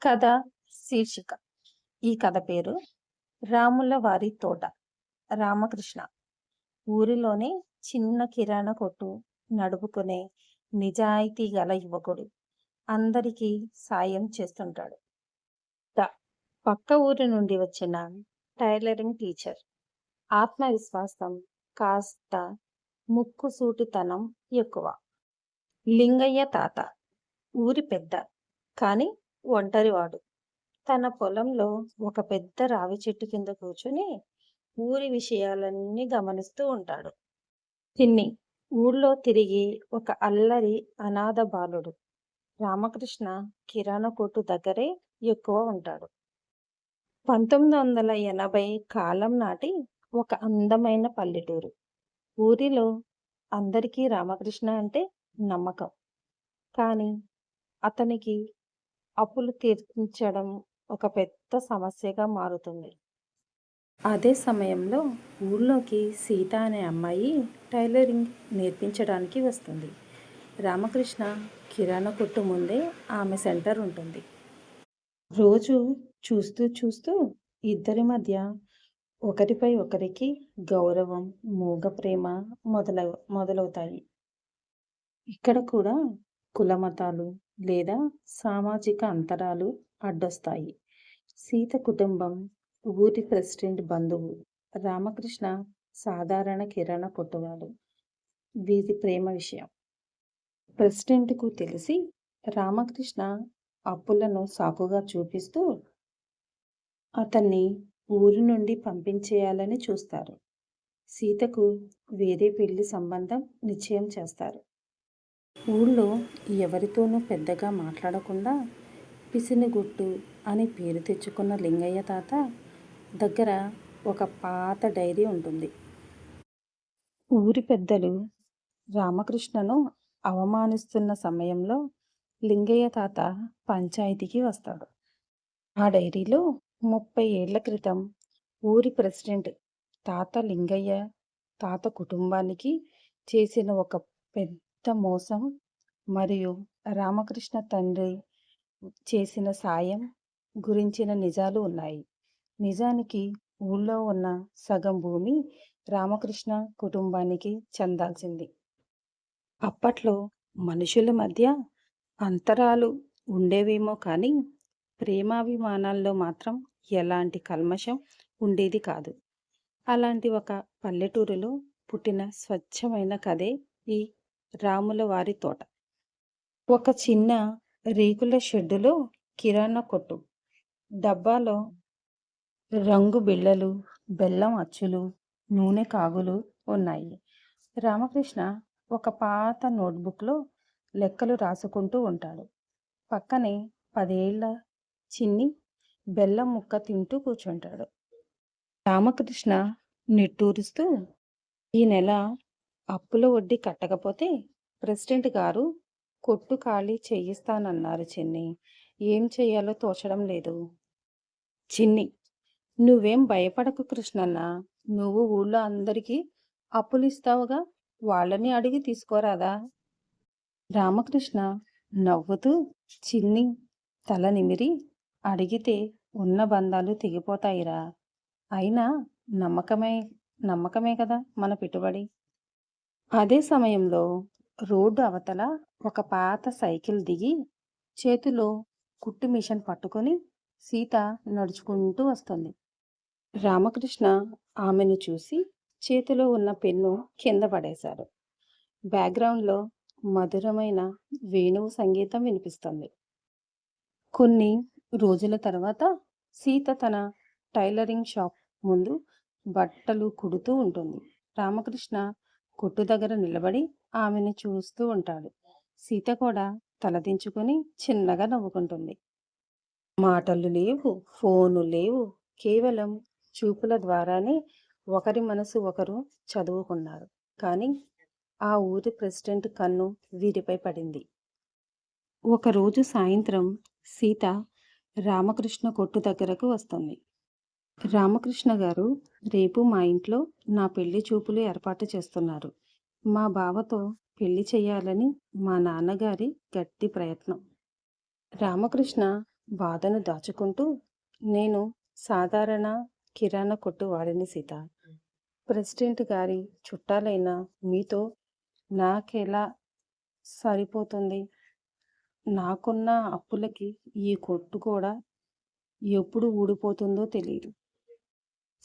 కథ శీర్షిక. ఈ కథ పేరు రాముల వారి తోట. రామకృష్ణ ఊరిలోనే చిన్న కిరాణా కొట్టు నడుపుకునే నిజాయితీ గల యువకుడు. అందరికీ సాయం చేస్తుంటాడు. పక్క ఊరి నుండి వచ్చిన టైలరింగ్ టీచర్. ఆత్మవిశ్వాసం కాస్త, ముక్కుసూటితనం ఎక్కువ. లింగయ్య తాత ఊరి పెద్ద, కానీ ఒంటరివాడు. తన పొలంలో ఒక పెద్ద రావి చెట్టు కింద కూర్చుని ఊరి విషయాలన్నీ గమనిస్తూ ఉంటాడు. చిన్ని ఊళ్ళో తిరిగి ఒక అల్లరి అనాథ బాలుడు. రామకృష్ణ కిరాణా కొట్టు దగ్గరే ఎక్కువ ఉంటాడు. 1980 కాలం నాటి ఒక అందమైన పల్లెటూరు. ఊరిలో అందరికీ రామకృష్ణ అంటే నమ్మకం. కానీ అతనికి అప్పులు తీర్చడం ఒక పెద్ద సమస్యగా మారుతుంది. అదే సమయంలో ఊళ్ళోకి సీత అనే అమ్మాయి టైలరింగ్ నేర్పించడానికి వస్తుంది. రామకృష్ణ కిరాణా కొట్టు ముందే ఆమె సెంటర్ ఉంటుంది. రోజు చూస్తూ చూస్తూ ఇద్దరి మధ్య ఒకరిపై ఒకరికి గౌరవం, మూగ ప్రేమ మొదలవుతాయి. ఇక్కడ కూడా కులమతాలు లేదా సామాజిక అంతరాలు అడ్డొస్తాయి. సీత కుటుంబం ఊరి ప్రెసిడెంట్ బంధువు. రామకృష్ణ సాధారణ కిరాణా కొట్టువాడు. వీరి ప్రేమ విషయం ప్రెసిడెంట్కు తెలిసి రామకృష్ణ అప్పులను సాకుగా చూపిస్తూ అతన్ని ఊరి నుండి పంపించేయాలని చూస్తారు. సీతకు వేరే పెళ్లి సంబంధం నిశ్చయం చేస్తారు. ఊళ్ళో ఎవరితోనూ పెద్దగా మాట్లాడకుండా పిసినిగుట్టు అని పేరు తెచ్చుకున్న లింగయ్య తాత దగ్గర ఒక పాత డైరీ ఉంటుంది. ఊరి పెద్దలు రామకృష్ణను అవమానిస్తున్న సమయంలో లింగయ్య తాత పంచాయతీకి వస్తాడు. ఆ డైరీలో 30 ఏళ్ల క్రితం ఊరి ప్రెసిడెంట్ తాత లింగయ్య తాత కుటుంబానికి చేసిన ఒక పెద్ద మోసం మరియు రామకృష్ణ తండ్రి చేసిన సాయం గురించిన నిజాలు ఉన్నాయి. నిజానికి ఊళ్ళో ఉన్న సగం భూమి రామకృష్ణ కుటుంబానికి చెందాల్సింది. అప్పట్లో మనుషుల మధ్య అంతరాలు ఉండేవేమో కానీ ప్రేమాభిమానాల్లో మాత్రం ఎలాంటి కల్మషం ఉండేది కాదు. అలాంటి ఒక పల్లెటూరులో పుట్టిన స్వచ్ఛమైన కథే ఈ రాముల వారి తోట. ఒక చిన్న రేకుల షెడ్డులో కిరాణా కొట్టు. డబ్బాలో రంగు బిళ్ళలు, బెల్లం అచ్చులు, నూనె కాగులు ఉన్నాయి. రామకృష్ణ ఒక పాత నోట్బుక్లో లెక్కలు రాసుకుంటూ ఉంటాడు. పక్కనే 10 ఏళ్ల చిన్ని బెల్లం ముక్క తింటూ కూర్చుంటాడు. రామకృష్ణ నిట్టూరుస్తూ, ఈ నెల అప్పుల వడ్డీ కట్టకపోతే ప్రెసిడెంట్ గారు కొట్టు ఖాళీ చేయిస్తానన్నారు చిన్ని. ఏం చెయ్యాలో తోచడం లేదు. చిన్ని, నువ్వేం భయపడకు కృష్ణన్న, నువ్వు ఊళ్ళో అందరికీ అప్పులు ఇస్తావుగా, వాళ్ళని అడిగి తీసుకోరాదా? రామకృష్ణ నవ్వుతూ చిన్ని తల నిమిరి, అడిగితే ఉన్న బంధాలు తెగిపోతాయిరా. అయినా నమ్మకమే కదా మన పెట్టుబడి. అదే సమయంలో రోడ్డు అవతల ఒక పాత సైకిల్ దిగి చేతిలో కుట్టు మిషన్ పట్టుకొని సీత నడుచుకుంటూ వస్తుంది. రామకృష్ణ ఆమెను చూసి చేతిలో ఉన్న పెన్ను కింద పడేశాడు. బ్యాక్గ్రౌండ్లో మధురమైన వేణువు సంగీతం వినిపిస్తుంది. కొన్ని రోజుల తర్వాత సీత తన టైలరింగ్ షాప్ ముందు బట్టలు కుడుతూ ఉంటుంది. రామకృష్ణ కొట్టు దగ్గర నిలబడి ఆమెను చూస్తూ ఉంటాడు. సీత కూడా తలదించుకొని చిన్నగా నవ్వుకుంటుంది. మాటలు లేవు, ఫోను లేవు, కేవలం చూపుల ద్వారానే ఒకరి మనసు ఒకరు చదువుకున్నారు. కానీ ఆ ఊరి ప్రెసిడెంట్ కన్ను వీరిపై పడింది. ఒకరోజు సాయంత్రం సీత రామకృష్ణ కొట్టు దగ్గరకు వస్తుంది. రామకృష్ణ గారు, రేపు మా ఇంట్లో నా పెళ్లి చూపులు ఏర్పాటు చేస్తున్నారు. మా బావతో పెళ్లి చేయాలని మా నాన్నగారి గట్టి ప్రయత్నం. రామకృష్ణ బాధను దాచుకుంటూ, నేను సాధారణ కిరాణా కొట్టు వాడిని సీత. ప్రెసిడెంట్ గారి చుట్టాలైన మీతో నాకెలా సరిపోతుంది? నాకున్న అప్పులకి ఈ కొట్టు కూడా ఎప్పుడు ఊడిపోతుందో తెలీదు.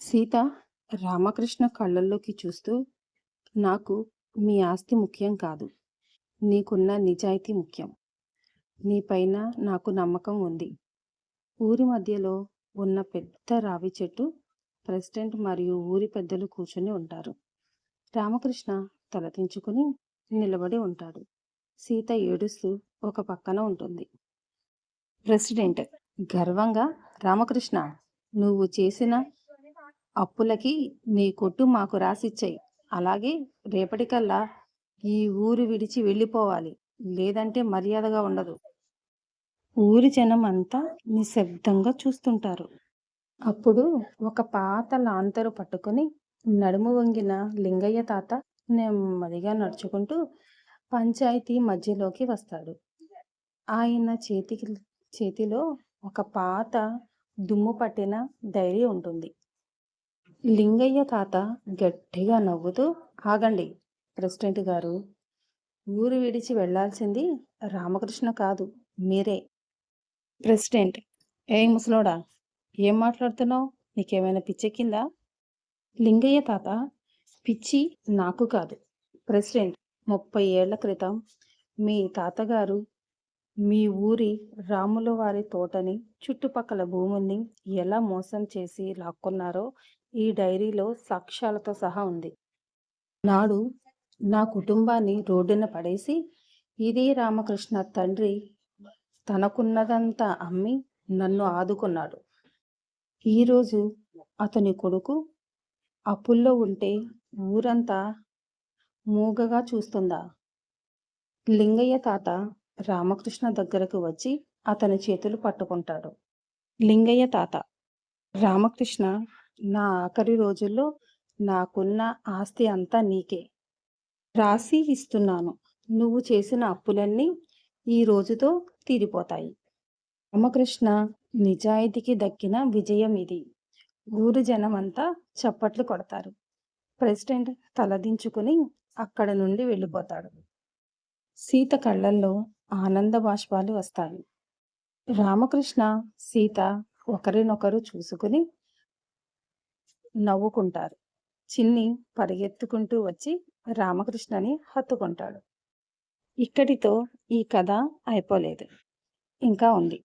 సీత రామకృష్ణ కళ్ళల్లోకి చూస్తూ, నాకు మీ ఆస్తి ముఖ్యం కాదు. నీకున్న నిజాయితీ ముఖ్యం. నీపైన నాకు నమ్మకం ఉంది. ఊరి మధ్యలో ఉన్న పెద్ద రావి చెట్టు ప్రెసిడెంట్ మరియు ఊరి పెద్దలు కూర్చొని ఉంటారు. రామకృష్ణ తలదించుకుని నిలబడి ఉంటాడు. సీత ఏడుస్తూ ఒక పక్కన ఉంటుంది. ప్రెసిడెంట్ గర్వంగా, రామకృష్ణ, నువ్వు చేసిన అప్పులకి నీ కొట్టు మాకు రాసిచ్చేయి. అలాగే రేపటికల్లా ఈ ఊరు విడిచి వెళ్ళిపోవాలి. లేదంటే మర్యాదగా ఉండదు. ఊరి జనం అంతా నిశ్శబ్దంగా చూస్తుంటారు. అప్పుడు ఒక పాత లాంతరు పట్టుకొని నడుము వంగిన లింగయ్య తాత నెమ్మదిగా నడుచుకుంటూ పంచాయతీ మధ్యలోకి వస్తాడు. ఆయన చేతిలో ఒక పాత దుమ్ము పట్టిన డైరీ ఉంటుంది. లింగయ్య తాత గట్టిగా నవ్వుతూ, ఆగండి ప్రెసిడెంట్ గారు, ఊరు విడిచి వెళ్లాల్సింది రామకృష్ణ కాదు, మీరే. ప్రెసిడెంట్, ఏం ముసలోడా, ఏం మాట్లాడుతున్నావు? నీకేమైనా పిచ్చెక్కిందా? లింగయ్య తాత, పిచ్చి నాకు కాదు ప్రెసిడెంట్. 30 ఏళ్ల క్రితం మీ తాతగారు మీ ఊరి రాముల వారి తోటని, చుట్టుపక్కల భూముల్ని ఎలా మోసం చేసి లాక్కున్నారో ఈ డైరీలో సాక్ష్యాలతో సహా ఉంది. నాడు నా కుటుంబాన్ని రోడ్డున పడేసి ఇదే రామకృష్ణ తండ్రి తనకున్నదంతా అమ్మి నన్ను ఆదుకున్నాడు. ఈరోజు అతని కొడుకు అప్పుల్లో ఉంటే ఊరంతా మూగగా చూస్తుందా? లింగయ్య తాత రామకృష్ణ దగ్గరకు వచ్చి అతని చేతులు పట్టుకుంటాడు. లింగయ్య తాత, రామకృష్ణ, నా ఆఖరి రోజుల్లో నాకున్న ఆస్తి అంతా నీకే రాసి ఇస్తున్నాను. నువ్వు చేసిన అప్పులన్నీ ఈ రోజుతో తీరిపోతాయి. రామకృష్ణ నిజాయితీకి దక్కిన విజయం ఇది. ఊరు జనం అంతా చప్పట్లు కొడతారు. ప్రెసిడెంట్ తలదించుకుని అక్కడ నుండి వెళ్ళిపోతాడు. సీత కళ్ళల్లో ఆనంద బాష్పాలు వస్తాయి. రామకృష్ణ, సీత ఒకరినొకరు చూసుకుని నవ్వుకుంటారు. చిన్ని పరిగెత్తుకుంటూ వచ్చి రామకృష్ణని హత్తుకుంటాడు. ఇక్కడితో ఈ కథ అయిపోలేదు, ఇంకా ఉంది.